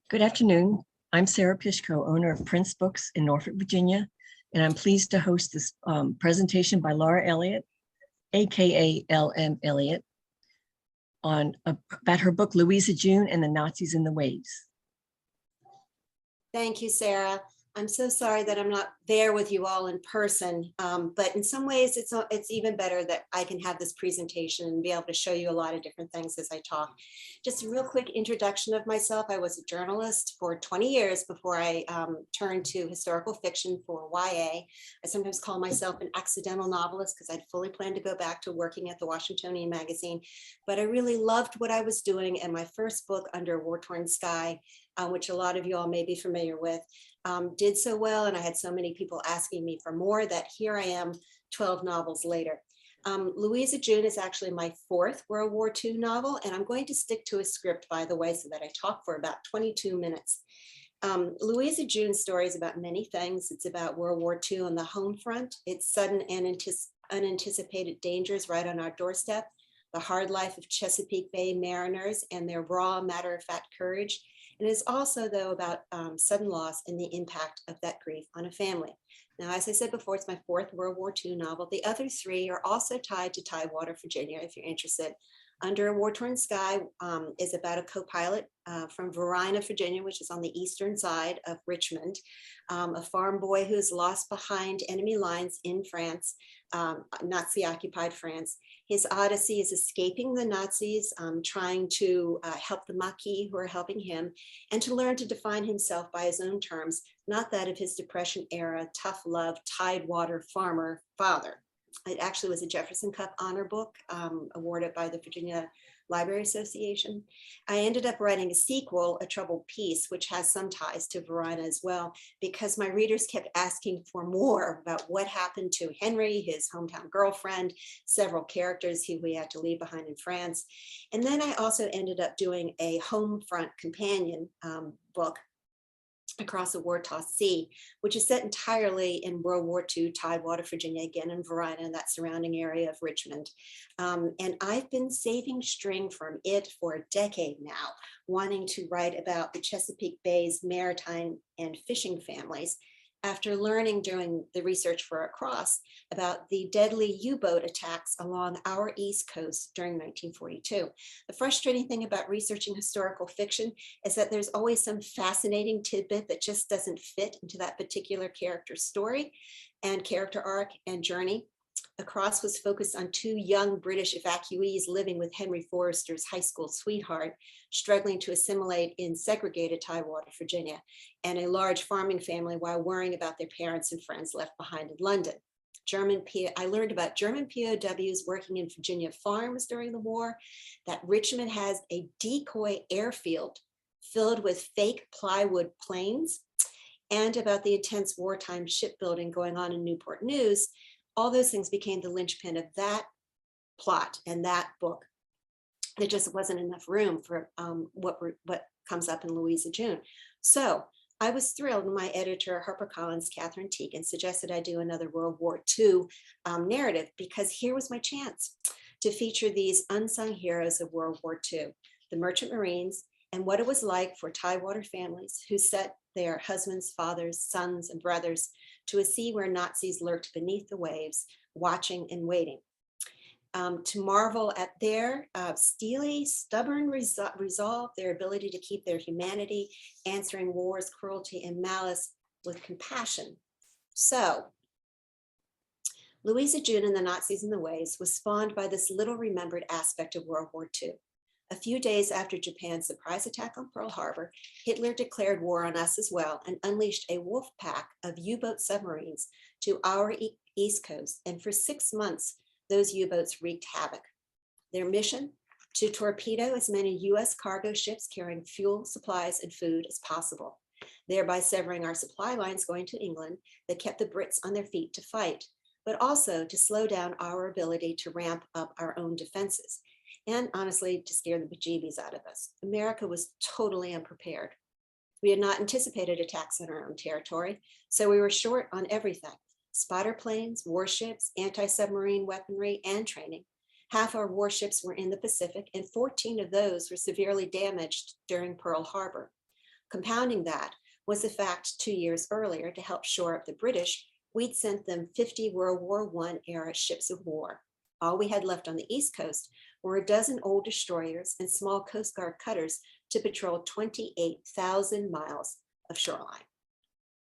Good afternoon. I'm Sarah Pishko, owner of Prince Books in Norfolk, Virginia, and I'm pleased to host this presentation by Laura Elliott, aka LM Elliott, about her book Louisa June and the Nazis in the Waves. Thank you, Sarah. I'm so sorry that I'm not there with you all in person, but in some ways it's even better that I can have this presentation and be able to show you a lot of different things as I talk. Just a real quick introduction of myself. I was a journalist for 20 years before I turned to historical fiction for YA. I sometimes call myself an accidental novelist because I'd fully planned to go back to working at the Washingtonian magazine, but I really loved what I was doing, and my first book, Under a War-Torn Sky, which a lot of you all may be familiar with, did so well, and I had so many people asking me for more that here I am 12 novels later. Louisa June is actually my fourth World War II novel, and I'm going to stick to a script, by the way, so that I talk for about 22 minutes. Louisa June's story is about many things. It's about World War II on the home front. It's sudden and unanticipated dangers right on our doorstep, the hard life of Chesapeake Bay mariners and their raw, matter-of-fact courage. It is also, though, about sudden loss and the impact of that grief on a family. Now, as I said before, it's my fourth World War II novel. The other three are also tied to Tidewater, Virginia, if you're interested. Under a War-Torn Sky is about a co-pilot from Varina, Virginia, which is on the eastern side of Richmond, a farm boy who's lost behind enemy lines in France, Nazi-occupied France. His odyssey is escaping the Nazis, trying to help the Maquis who are helping him, and to learn to define himself by his own terms, not that of his Depression-era, tough-love, Tidewater farmer father. It actually was a Jefferson Cup honor book awarded by the Virginia Library Association. I ended up writing a sequel, A Troubled Peace, which has some ties to Varina as well, because my readers kept asking for more about what happened to Henry, his hometown girlfriend, several characters who we had to leave behind in France. And then I also ended up doing a home front companion book, Across a War-Tossed Sea, which is set entirely in World War II, Tidewater, Virginia, again in Varina and that surrounding area of Richmond. And I've been saving string from it for a decade now, wanting to write about the Chesapeake Bay's maritime and fishing families, after learning during the research for Across about the deadly U-boat attacks along our East Coast during 1942. The frustrating thing about researching historical fiction is that there's always some fascinating tidbit that just doesn't fit into that particular character's story and character arc and journey. Across was focused on two young British evacuees living with Henry Forrester's high school sweetheart, struggling to assimilate in segregated Tidewater, Virginia, and a large farming family while worrying about their parents and friends left behind in London. I learned about German POWs working in Virginia farms during the war, that Richmond has a decoy airfield filled with fake plywood planes, and about the intense wartime shipbuilding going on in Newport News. All those things became the linchpin of that plot and that book. There just wasn't enough room for what comes up in Louisa June. So I was thrilled when my editor, HarperCollins, Catherine Teagan, suggested I do another World War II narrative, because here was my chance to feature these unsung heroes of World War II, the Merchant Marines, and what it was like for Tidewater families who set their husbands, fathers, sons, and brothers to a sea where Nazis lurked beneath the waves, watching and waiting. To marvel at their steely, stubborn resolve, their ability to keep their humanity, answering war's cruelty and malice with compassion. So, Louisa June and the Nazis in the Waves was spawned by this little remembered aspect of World War II. A few days after Japan's surprise attack on Pearl Harbor, Hitler declared war on us as well and unleashed a wolf pack of U-boat submarines to our East Coast. And for 6 months, those U-boats wreaked havoc. Their mission? To torpedo as many US cargo ships carrying fuel, supplies, and food as possible, thereby severing our supply lines going to England that kept the Brits on their feet to fight, but also to slow down our ability to ramp up our own defenses. And honestly, to scare the bejeebies out of us. America was totally unprepared. We had not anticipated attacks on our own territory, so we were short on everything: spotter planes, warships, anti-submarine weaponry, and training. Half our warships were in the Pacific, and 14 of those were severely damaged during Pearl Harbor. Compounding that was the fact 2 years earlier, to help shore up the British, we'd sent them 50 World War I era ships of war. All we had left on the East Coast were a dozen old destroyers and small Coast Guard cutters to patrol 28,000 miles of shoreline.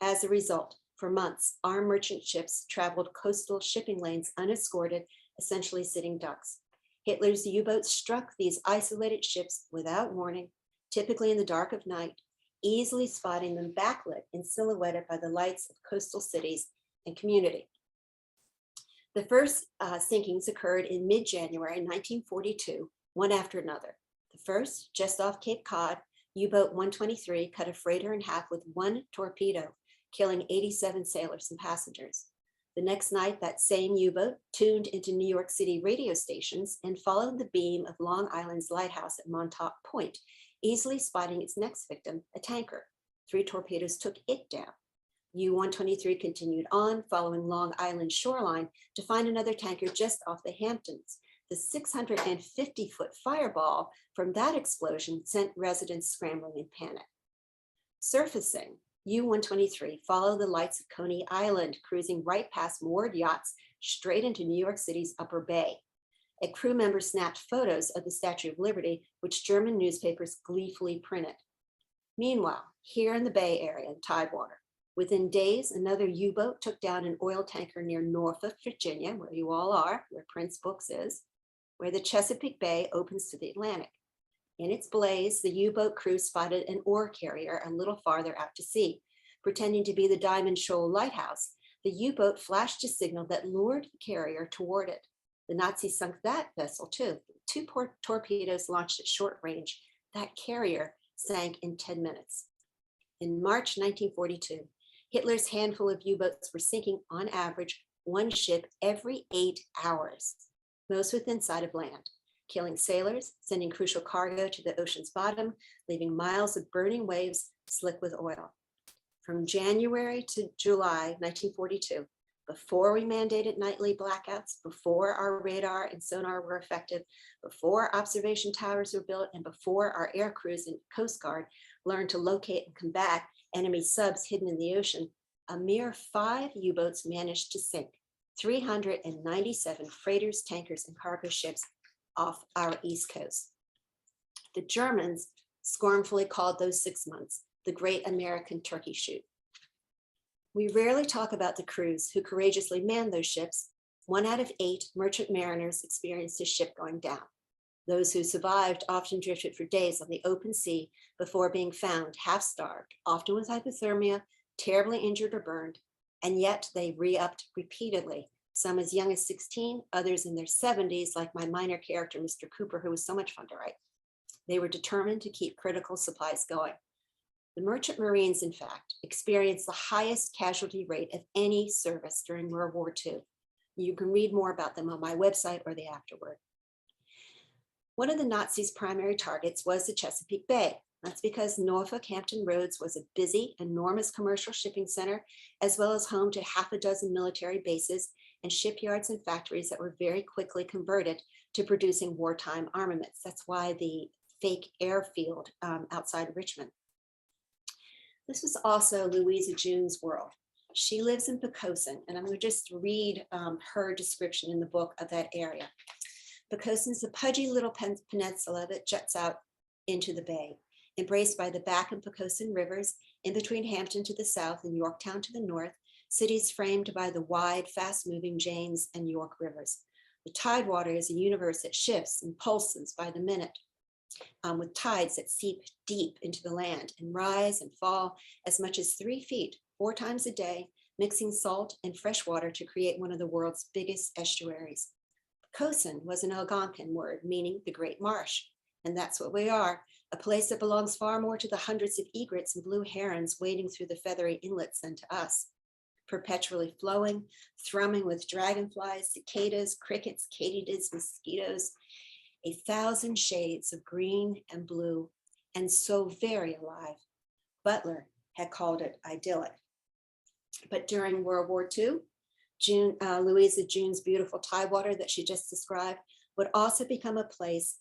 As a result, for months, our merchant ships traveled coastal shipping lanes unescorted, essentially sitting ducks. Hitler's U-boats struck these isolated ships without warning, typically in the dark of night, easily spotting them backlit and silhouetted by the lights of coastal cities and community. The first sinkings occurred in mid-January 1942, one after another. The first, just off Cape Cod, U-boat 123 cut a freighter in half with one torpedo, killing 87 sailors and passengers. The next night, that same U-boat tuned into New York City radio stations and followed the beam of Long Island's lighthouse at Montauk Point, easily spotting its next victim, a tanker. 3 torpedoes took it down. U-123 continued on, following Long Island shoreline to find another tanker just off the Hamptons. The 650-foot fireball from that explosion sent residents scrambling in panic. Surfacing, U-123 followed the lights of Coney Island, cruising right past moored yachts straight into New York City's Upper Bay. A crew member snapped photos of the Statue of Liberty, which German newspapers gleefully printed. Meanwhile, here in the Bay Area, Tidewater, within days, another U-boat took down an oil tanker near Norfolk, Virginia, where you all are, where Prince Books is, where the Chesapeake Bay opens to the Atlantic. In its blaze, the U-boat crew spotted an ore carrier a little farther out to sea. Pretending to be the Diamond Shoal lighthouse, the U-boat flashed a signal that lured the carrier toward it. The Nazis sunk that vessel too. 2 torpedoes launched at short range. That carrier sank in 10 minutes. In March 1942, Hitler's handful of U-boats were sinking on average 1 ship every 8 hours, most within sight of land, killing sailors, sending crucial cargo to the ocean's bottom, leaving miles of burning waves slick with oil. From January to July 1942, before we mandated nightly blackouts, before our radar and sonar were effective, before observation towers were built, and before our air crews and Coast Guard learned to locate and combat enemy subs hidden in the ocean, a mere 5 U-boats managed to sink 397 freighters, tankers, and cargo ships off our East Coast. The Germans scornfully called those 6 months the Great American Turkey Shoot. We rarely talk about the crews who courageously manned those ships. 1 out of 8 merchant mariners experienced a ship going down. Those who survived often drifted for days on the open sea before being found half-starved, often with hypothermia, terribly injured or burned, and yet they re-upped repeatedly, some as young as 16, others in their 70s, like my minor character, Mr. Cooper, who was so much fun to write. They were determined to keep critical supplies going. The merchant marines, in fact, experienced the highest casualty rate of any service during World War II. You can read more about them on my website or the afterword. One of the Nazis' primary targets was the Chesapeake Bay. That's because Norfolk Hampton Roads was a busy, enormous commercial shipping center, as well as home to half a dozen military bases and shipyards and factories that were very quickly converted to producing wartime armaments. That's why the fake airfield outside of Richmond. This was also Louisa June's world. She lives in Poquoson, and I'm going to just read her description in the book of that area. Poquoson is a pudgy little peninsula that juts out into the bay, embraced by the Back and Poquoson rivers, in between Hampton to the south and Yorktown to the north, cities framed by the wide, fast-moving James and York rivers. The Tidewater is a universe that shifts and pulses by the minute, with tides that seep deep into the land and rise and fall as much as 3 feet, 4 times a day, mixing salt and fresh water to create one of the world's biggest estuaries. Poquoson was an Algonquin word meaning the Great Marsh, and that's what we are, a place that belongs far more to the hundreds of egrets and blue herons wading through the feathery inlets than to us. Perpetually flowing, thrumming with dragonflies, cicadas, crickets, katydids, mosquitoes, 1,000 shades of green and blue, and so very alive. Butler had called it idyllic. But during World War II, Louisa June's beautiful Tidewater that she just described would also become a place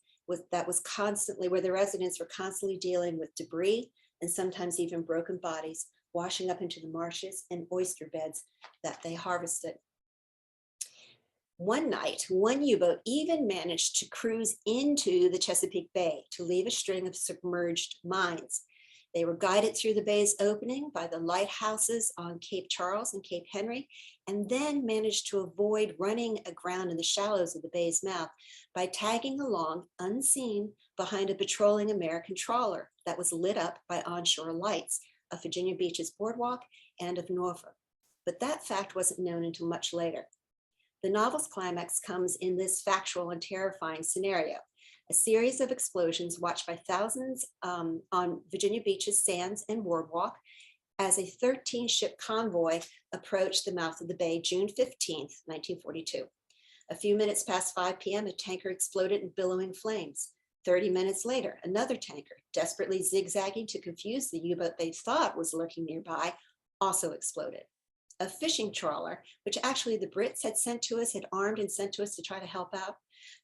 that was constantly, where the residents were constantly dealing with debris, and sometimes even broken bodies washing up into the marshes and oyster beds that they harvested. One night, one U-boat even managed to cruise into the Chesapeake Bay to leave a string of submerged mines. They were guided through the bay's opening by the lighthouses on Cape Charles and Cape Henry, and then managed to avoid running aground in the shallows of the bay's mouth by tagging along unseen behind a patrolling American trawler that was lit up by onshore lights of Virginia Beach's boardwalk and of Norfolk. But that fact wasn't known until much later. The novel's climax comes in this factual and terrifying scenario: a series of explosions watched by thousands on Virginia Beach's sands and boardwalk as a 13-ship convoy approached the mouth of the bay June 15th, 1942. A few minutes past 5 p.m., a tanker exploded in billowing flames. 30 minutes later, another tanker, desperately zigzagging to confuse the U-boat they thought was lurking nearby, also exploded. A fishing trawler, which actually the Brits had sent to us, had armed and sent to us to try to help out,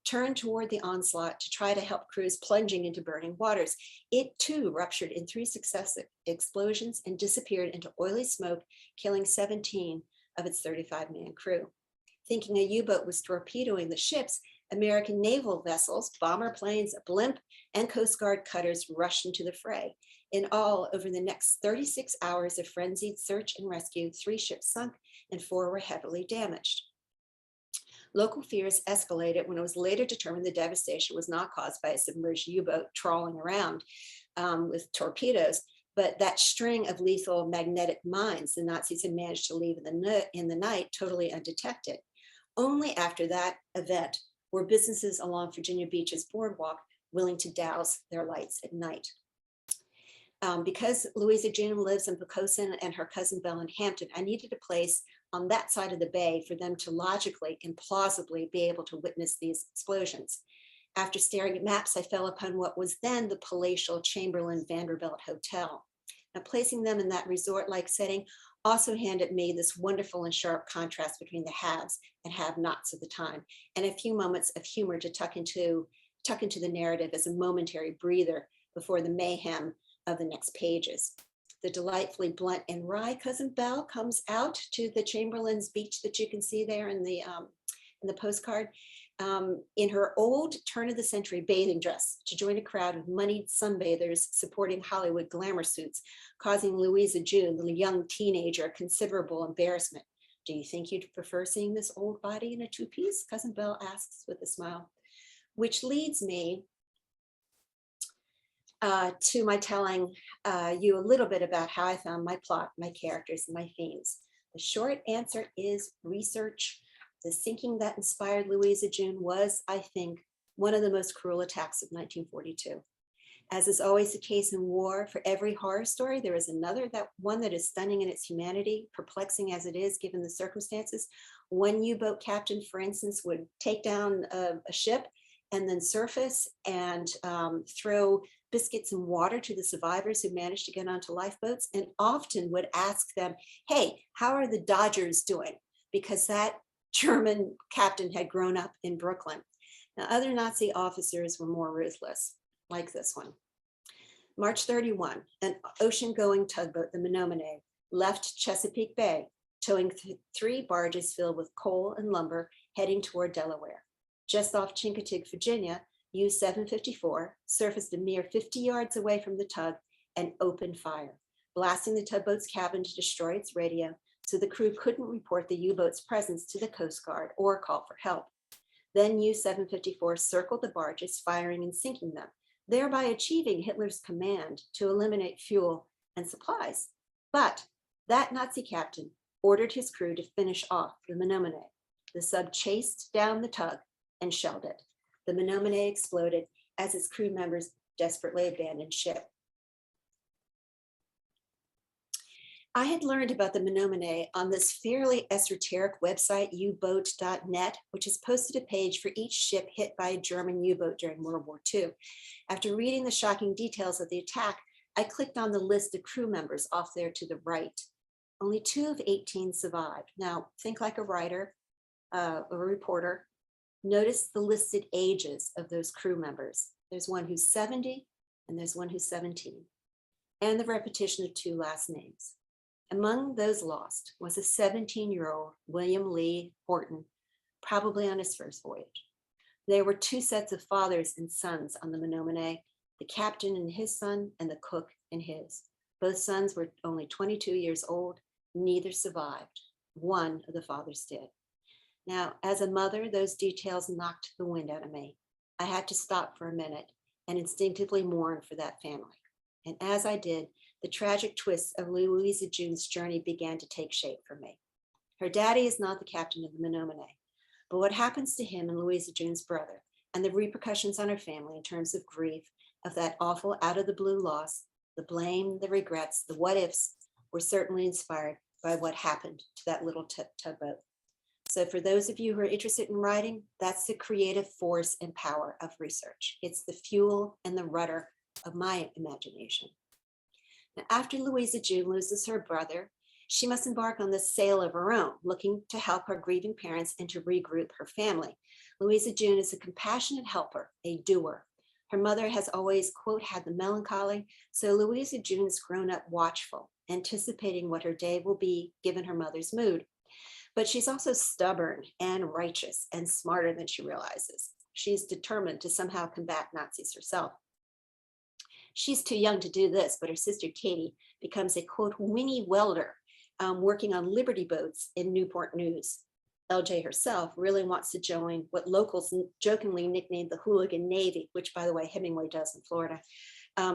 turned toward the onslaught to try to help crews plunging into burning waters. It too ruptured in 3 successive explosions and disappeared into oily smoke, killing 17 of its 35-man crew. Thinking a U-boat was torpedoing the ships, American naval vessels, bomber planes, a blimp, and Coast Guard cutters rushed into the fray. In all, over the next 36 hours of frenzied search and rescue, 3 ships sunk and 4 were heavily damaged. Local fears escalated when it was later determined the devastation was not caused by a submerged U-boat trawling around with torpedoes, but that string of lethal magnetic mines the Nazis had managed to leave in the night totally undetected. Only after that event were businesses along Virginia Beach's boardwalk willing to douse their lights at night. Because Louisa June lives in Poquoson and her cousin Belle in Hampton, I needed a place on that side of the bay for them to logically and plausibly be able to witness these explosions. After staring at maps, I fell upon what was then the palatial Chamberlain Vanderbilt Hotel. Now, placing them in that resort-like setting also handed me this wonderful and sharp contrast between the haves and have-nots of the time, and a few moments of humor to tuck into the narrative as a momentary breather before the mayhem of the next pages. The delightfully blunt and wry cousin Belle comes out to the Chamberlain's beach that you can see there in the postcard in her old turn-of-the-century bathing dress to join a crowd of moneyed sunbathers supporting Hollywood glamour suits, causing Louisa June, the young teenager, considerable embarrassment. "Do you think you'd prefer seeing this old body in a two-piece?" Cousin Belle asks with a smile, which leads me to my telling you a little bit about how I found my plot, my characters, and my themes. The short answer is research. The sinking that inspired Louisa June was, I think, one of the most cruel attacks of 1942. As is always the case in war, for every horror story, there is another, one that is stunning in its humanity, perplexing as it is given the circumstances. One U-boat captain, for instance, would take down a ship and then surface and throw biscuits and water to the survivors who managed to get onto lifeboats, and often would ask them, "Hey, how are the Dodgers doing?" Because that German captain had grown up in Brooklyn. Now, other Nazi officers were more ruthless, like this one. March 31, an ocean-going tugboat, the Menominee, left Chesapeake Bay, towing 3 barges filled with coal and lumber, heading toward Delaware. Just off Chincoteague, Virginia, U-754 surfaced a mere 50 yards away from the tug and opened fire, blasting the tugboat's cabin to destroy its radio, so the crew couldn't report the U-boat's presence to the Coast Guard or call for help. Then U-754 circled the barges, firing and sinking them, thereby achieving Hitler's command to eliminate fuel and supplies. But that Nazi captain ordered his crew to finish off the Menominee. The sub chased down the tug and shelled it. The Menominee exploded as its crew members desperately abandoned ship. I had learned about the Menominee on this fairly esoteric website, uboat.net, which has posted a page for each ship hit by a German U-boat during World War II. After reading the shocking details of the attack, I clicked on the list of crew members off there to the right. Only 2 of 18 survived. Now, think like a writer, a reporter. Notice the listed ages of those crew members. There's one who's 70 and there's one who's 17. and the repetition of 2 last names. Among those lost was a 17-year-old William Lee Horton, probably on his first voyage. There were 2 sets of fathers and sons on the Menominee, the captain and his son, and the cook and his. Both sons were only 22 years old. Neither survived. One of the fathers did. Now, as a mother, those details knocked the wind out of me. I had to stop for a minute and instinctively mourn for that family. And as I did, the tragic twists of Louisa June's journey began to take shape for me. Her daddy is not the captain of the Menominee, but what happens to him and Louisa June's brother and the repercussions on her family in terms of grief of that awful out of the blue loss, the blame, the regrets, the what ifs were certainly inspired by what happened to that little tugboat. So for those of you who are interested in writing, that's the creative force and power of research. It's the fuel and the rudder of my imagination. Now, after Louisa June loses her brother, she must embark on this sail of her own, looking to help her grieving parents and to regroup her family. Louisa June is a compassionate helper, a doer. Her mother has always, quote, had the melancholy, so Louisa June's grown up watchful, anticipating what her day will be given her mother's mood. But she's also stubborn and righteous and smarter than she realizes. She's determined to somehow combat Nazis herself. She's too young to do this, but her sister Katie becomes a, quote, Winnie welder, working on Liberty boats in Newport News. LJ herself really wants to join what locals jokingly nicknamed the Hooligan Navy, which, by the way, Hemingway does in Florida.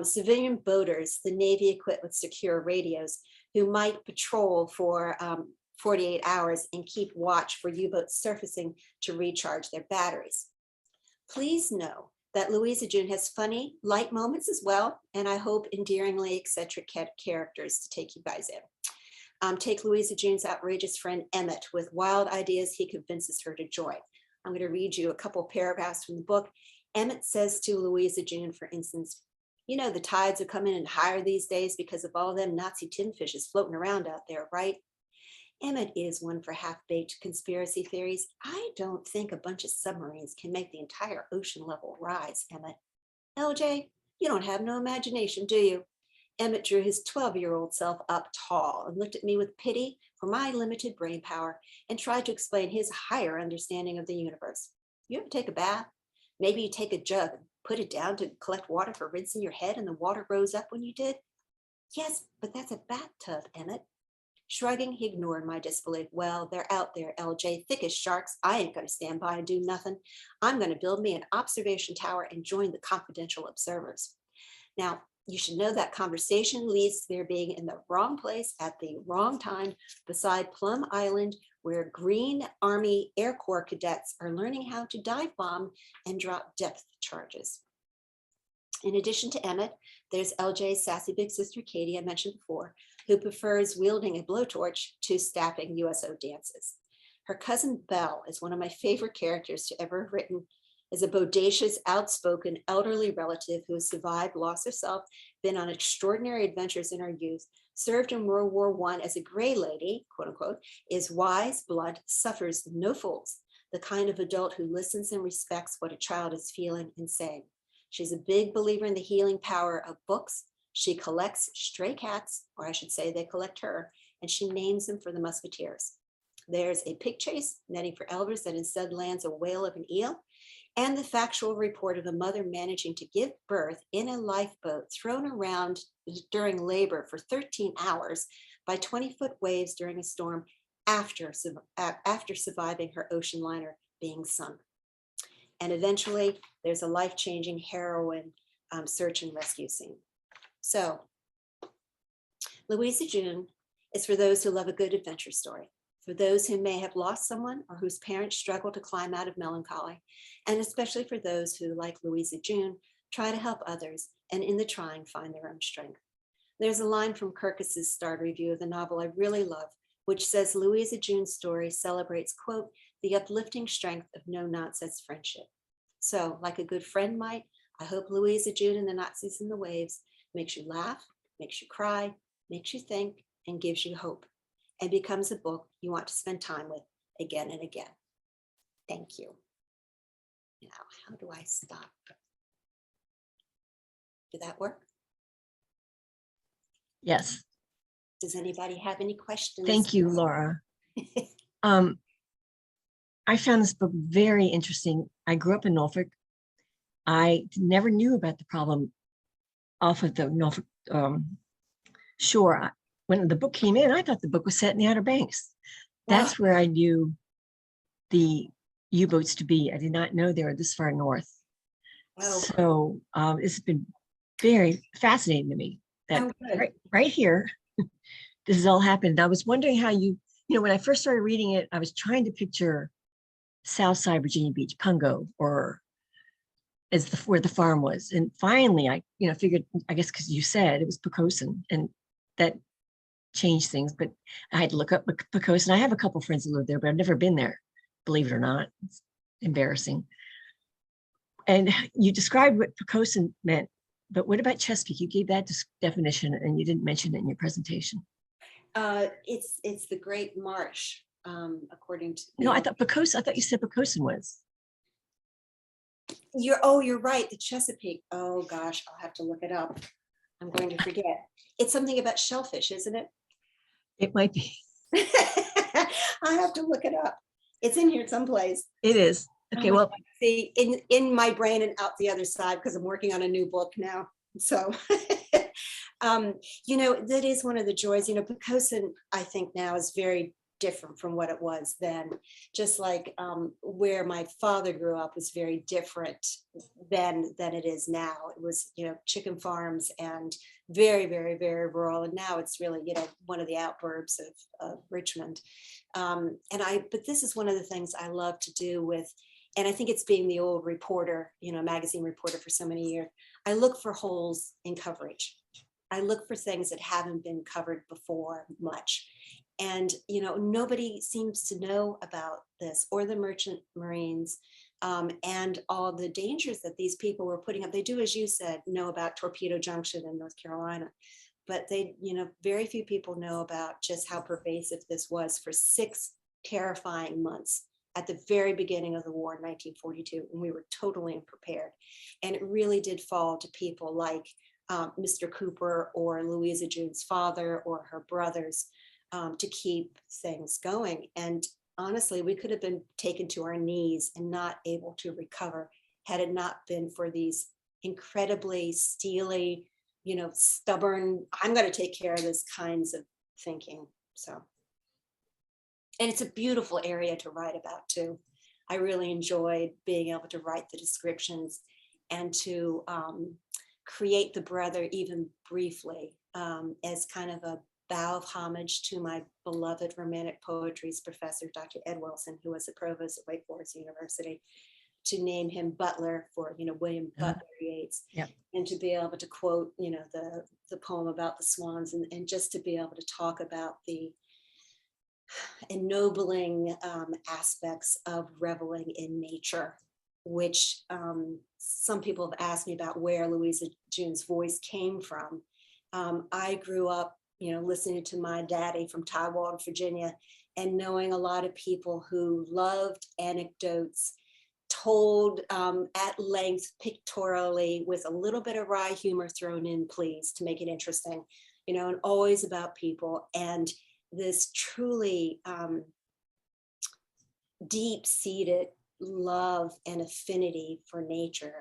Civilian boaters, the Navy equipped with secure radios, who might patrol for 48 hours and keep watch for U-boats surfacing to recharge their batteries. Please know that Louisa June has funny, light moments as well, and I hope endearingly eccentric characters to take you guys in. Take Louisa June's outrageous friend Emmett. With wild ideas, he convinces her to join. I'm going to read you a couple paragraphs from the book. Emmett says to Louisa June, for instance, you know, the tides are coming in higher these days because of all them Nazi tin fishes floating around out there, right? Emmett is one for half-baked conspiracy theories. I don't think a bunch of submarines can make the entire ocean level rise, Emmett. LJ, you don't have no imagination, do you? Emmett drew his 12-year-old self up tall and looked at me with pity for my limited brain power and tried to explain his higher understanding of the universe. You ever take a bath? Maybe you take a jug and put it down to collect water for rinsing your head and the water rose up when you did? Yes, but that's a bathtub, Emmett. Shrugging, he ignored my disbelief. Well, they're out there, LJ, thick as sharks. I ain't going to stand by and do nothing. I'm going to build me an observation tower and join the confidential observers. Now, you should know that conversation leads to their being in the wrong place at the wrong time beside Plum Island, where Green Army Air Corps cadets are learning how to dive bomb and drop depth charges. In addition to Emmett, there's LJ's sassy big sister Katie, I mentioned before, who prefers wielding a blowtorch to staffing USO dances. Her cousin Belle is one of my favorite characters to ever have written, is a bodacious, outspoken, elderly relative who has survived loss herself, been on extraordinary adventures in her youth, served in World War I as a gray lady, quote unquote, is wise, blunt, suffers no fools, the kind of adult who listens and respects what a child is feeling and saying. She's a big believer in the healing power of books. She collects stray cats, or I should say they collect her, and she names them for the musketeers. There's a pig chase, netting for Elvis, that instead lands a whale of an eel, and the factual report of a mother managing to give birth in a lifeboat thrown around during labor for 13 hours by 20-foot waves during a storm after surviving her ocean liner being sunk. And eventually, there's a life-changing heroine search and rescue scene. So, Louisa June is for those who love a good adventure story, for those who may have lost someone or whose parents struggle to climb out of melancholy, and especially for those who, like Louisa June, try to help others and in the trying find their own strength. There's a line from Kirkus's starred review of the novel I really love, which says Louisa June's story celebrates, quote, the uplifting strength of no-nonsense friendship. So, like a good friend might, I hope Louisa June and the Nazis in the Waves makes you laugh, makes you cry, makes you think, and gives you hope, and becomes a book you want to spend time with again and again. Thank you. Now, how do I stop? Did that work? Yes. Does anybody have any questions? Thank you, Laura. I found this book very interesting. I grew up in Norfolk. I never knew about the problem off of the Norfolk shore. When the book came in, I thought the book was set in the Outer Banks. That's where I knew the U-boats to be. I did not know they were this far north. So it's been very fascinating to me that right here, this has all happened. I was wondering how when I first started reading it, I was trying to picture Southside Virginia Beach, Pungo, or as where the farm was. And finally, I figured, I guess because you said it was Poquoson, and that changed things. But I had to look up Poquoson. I have a couple friends who live there, but I've never been there, believe it or not. It's embarrassing. And you described what Poquoson meant, but what about Chesapeake? You gave that definition, and you didn't mention it in your presentation. It's the Great Marsh, according to. No, I thought Poquoson. I thought you said Poquoson was. You're right. The Chesapeake. Oh gosh, I'll have to look it up. I'm going to forget. It's something about shellfish, isn't it? It might be. I have to look it up. It's in here someplace. It is. Okay, well, see, in my brain and out the other side, because I'm working on a new book now. So, that is one of the joys. Poquoson, I think now is very different from what it was then. Just like where my father grew up was very different than it is now. It was, chicken farms and very, very, very rural. And now it's really, one of the outburbs of Richmond. But this is one of the things I love to do with. And I think it's being the old reporter, magazine reporter for so many years. I look for holes in coverage. I look for things that haven't been covered before much. And, nobody seems to know about this, or the merchant marines and all the dangers that these people were putting up. They do, as you said, know about Torpedo Junction in North Carolina, but very few people know about just how pervasive this was for 6 terrifying months at the very beginning of the war in 1942, and we were totally unprepared. And it really did fall to people like Mr. Cooper or Louisa June's father or her brothers to keep things going. And honestly, we could have been taken to our knees and not able to recover had it not been for these incredibly steely, stubborn, I'm going to take care of this kinds of thinking. So. And it's a beautiful area to write about too. I really enjoyed being able to write the descriptions and to create the brother even briefly as kind of a bow of homage to my beloved Romantic Poetry's professor, Dr. Ed Wilson, who was the provost at Wake Forest University, to name him Butler for, William Butler Yeats, and to be able to quote, the poem about the swans, and just to be able to talk about the ennobling aspects of reveling in nature, which some people have asked me about where Louisa June's voice came from. I grew up, listening to my daddy from Taiwan, Virginia, and knowing a lot of people who loved anecdotes told at length, pictorially, with a little bit of wry humor thrown in, please, to make it interesting, and always about people. And this truly deep-seated love and affinity for nature.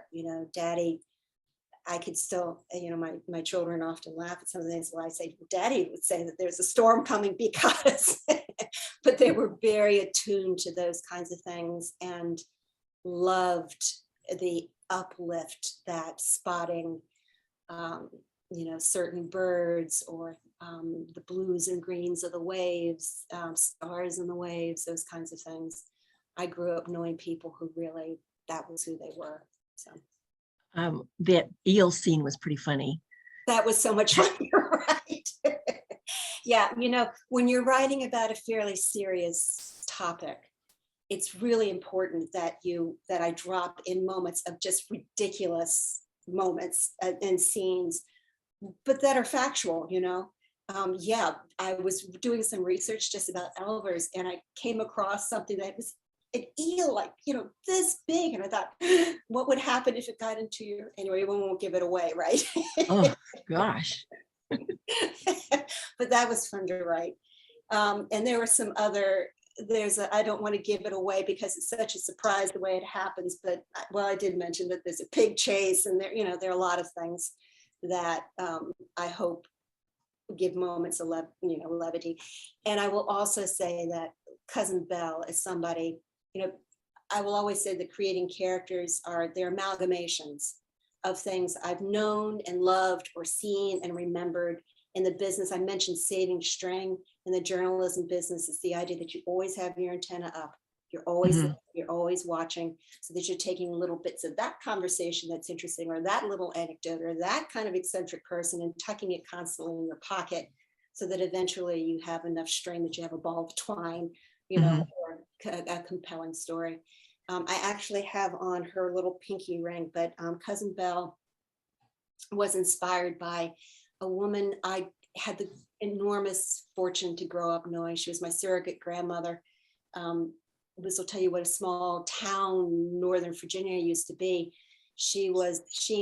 Daddy, I could still, my children often laugh at some of the things when I say, Daddy would say that there's a storm coming because, but they were very attuned to those kinds of things and loved the uplift that spotting, certain birds or the blues and greens of the waves, stars in the waves, those kinds of things. I grew up knowing people who really, that was who they were. So that eel scene was pretty funny. That was so much fun, you're right. Yeah, when you're writing about a fairly serious topic, it's really important that I drop in moments of just ridiculous moments and scenes, but that are factual, I was doing some research just about elvers, and I came across something that was an eel, like, this big. And I thought, what would happen if it got into your, anyway, we won't give it away, right? Oh, gosh. But that was fun to write. And there were some other, I don't want to give it away because it's such a surprise the way it happens, but well, I did mention that there's a pig chase and there are a lot of things that I hope give moments of levity. And I will also say that Cousin Belle is somebody, I will always say that creating characters they're amalgamations of things I've known and loved or seen and remembered in the business. I mentioned saving string in the journalism business. It's the idea that you always have your antenna up. You're always watching, so that you're taking little bits of that conversation that's interesting, or that little anecdote, or that kind of eccentric person, and tucking it constantly in your pocket, so that eventually you have enough string that you have a ball of twine, or a compelling story. I actually have on her little pinky ring, but Cousin Belle was inspired by a woman I had the enormous fortune to grow up knowing. She was my surrogate grandmother. This will tell you what a small town Northern Virginia used to be. She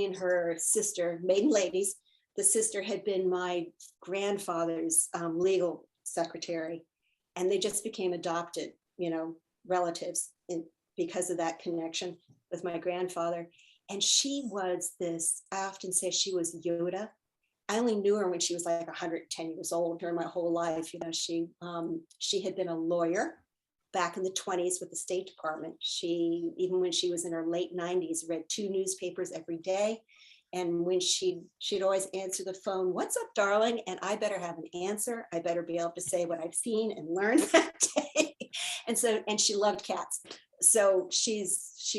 and her sister, maiden ladies, the sister had been my grandfather's legal secretary, and they just became adopted, relatives because of that connection with my grandfather. And she was this, I often say she was Yoda. I only knew her when she was like 110 years old. During my whole life, she had been a lawyer back in the 1920s with the State Department. Even when she was in her late 90s, read 2 newspapers every day. And when she'd always answer the phone, "What's up, darling?" And I better have an answer. I better be able to say what I've seen and learned that day. And she loved cats. So she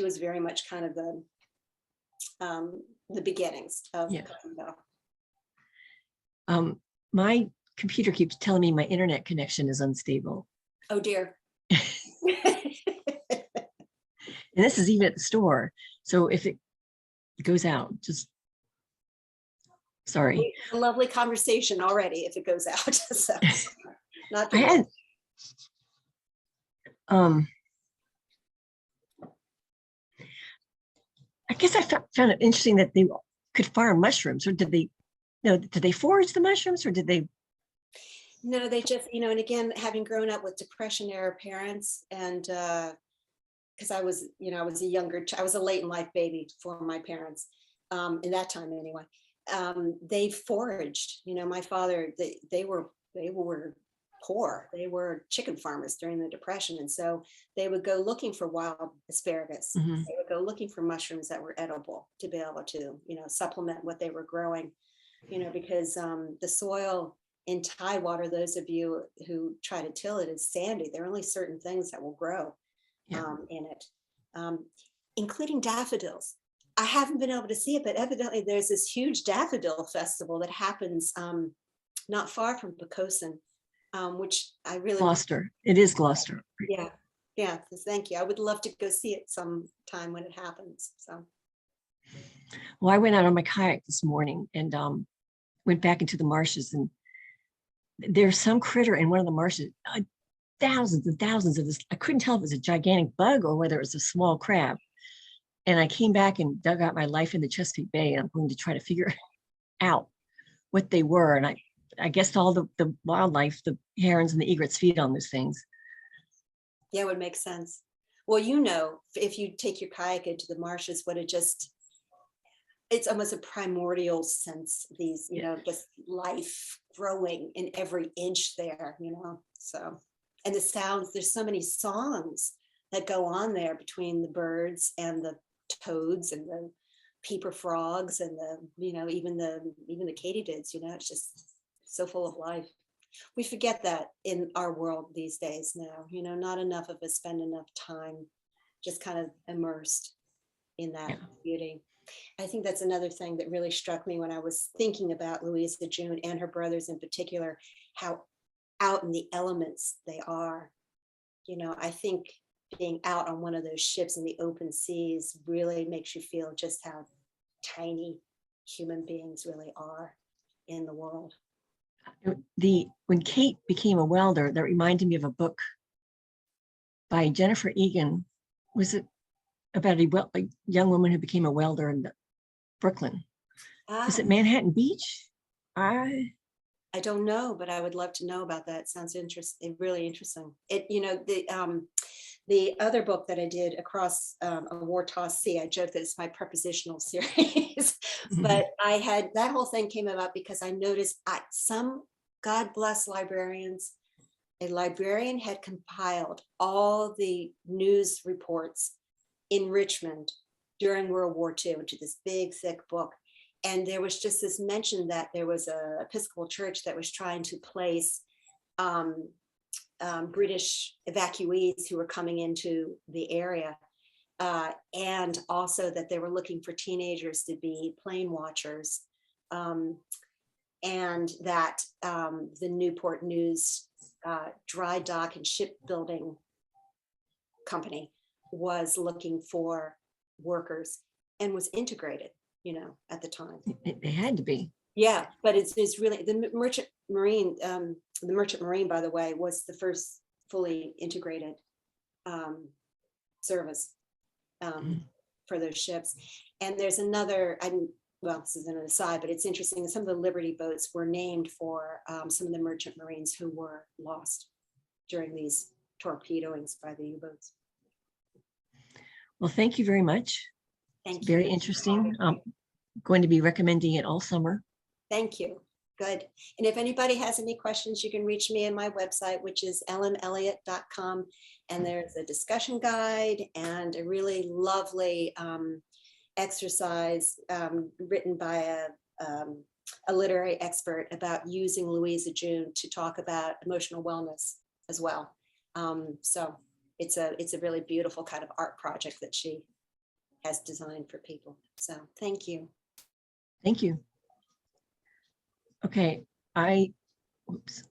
was very much kind of the beginnings of Cousin Belle. My computer keeps telling me my internet connection is unstable. Oh dear. And this is even at the store. So if it goes out, just sorry. A lovely conversation already if it goes out. So, not I had I guess I found it interesting that they could farm mushrooms, or did they forage the mushrooms, or did they? No, they just, and again, having grown up with Depression era parents, and because I was a late in life baby for my parents, in that time anyway. They foraged. My father, they were poor. They were chicken farmers during the Depression, and so they would go looking for wild asparagus. Mm-hmm. They would go looking for mushrooms that were edible to be able to, supplement what they were growing. Because the soil in tidewater, those of you who try to till it, is sandy. There are only certain things that will grow in it, including daffodils. I haven't been able to see it, but evidently there's this huge daffodil festival that happens not far from Pocosin, which I really— Gloucester. It is Gloucester. Yeah. Thank you. I would love to go see it sometime when it happens. So. Well, I went out on my kayak this morning and went back into the marshes, and there's some critter in one of the marshes, thousands and thousands of this. I couldn't tell if it was a gigantic bug or whether it was a small crab. And I came back and dug out my Life in the Chesapeake Bay, and I'm going to try to figure out what they were. And I guess all the wildlife, the herons and the egrets, feed on those things. Yeah, it would make sense. Well, if you take your kayak into the marshes, it's almost a primordial sense, these, just life growing in every inch there, so. And the sounds, there's so many songs that go on there between the birds and the toads and the peeper frogs and even the katydids, it's just so full of life. We forget that in our world these days now, not enough of us spend enough time just kind of immersed in that beauty. I think that's another thing that really struck me when I was thinking about Louisa June and her brothers in particular, how out in the elements they are. I think being out on one of those ships in the open seas really makes you feel just how tiny human beings really are in the world. When Kate became a welder, that reminded me of a book by Jennifer Egan. Was it about a young woman who became a welder in Brooklyn? Was it Manhattan Beach? I don't know, but I would love to know about that. Sounds interesting, really interesting. The other book that I did, Across a War-Tossed Sea, I joke that it's my prepositional series, but I had, that whole thing came about because I noticed some, God bless librarians, a librarian had compiled all the news reports in Richmond during World War II into this big, thick book. And there was just this mention that there was a Episcopal church that was trying to place British evacuees who were coming into the area. And also that they were looking for teenagers to be plane watchers. And that the Newport News dry dock and shipbuilding company was looking for workers and was integrated, at the time. They had to be. Yeah, but it's really the Merchant Marine. The Merchant Marine, by the way, was the first fully integrated service for those ships. And there's another, well, this is an aside, but it's interesting. Some of the Liberty boats were named for some of the Merchant Marines who were lost during these torpedoings by the U-boats. Well, thank you very much. Thank It's you. very interesting. I'm going to be recommending it all summer. Thank you. Good. And if anybody has any questions, you can reach me at my website, which is lmelliott.com. And there's a discussion guide and a really lovely exercise written by a literary expert about using Louisa June to talk about emotional wellness as well. So it's a really beautiful kind of art project that she has designed for people. So thank you. Thank you. Okay, oops.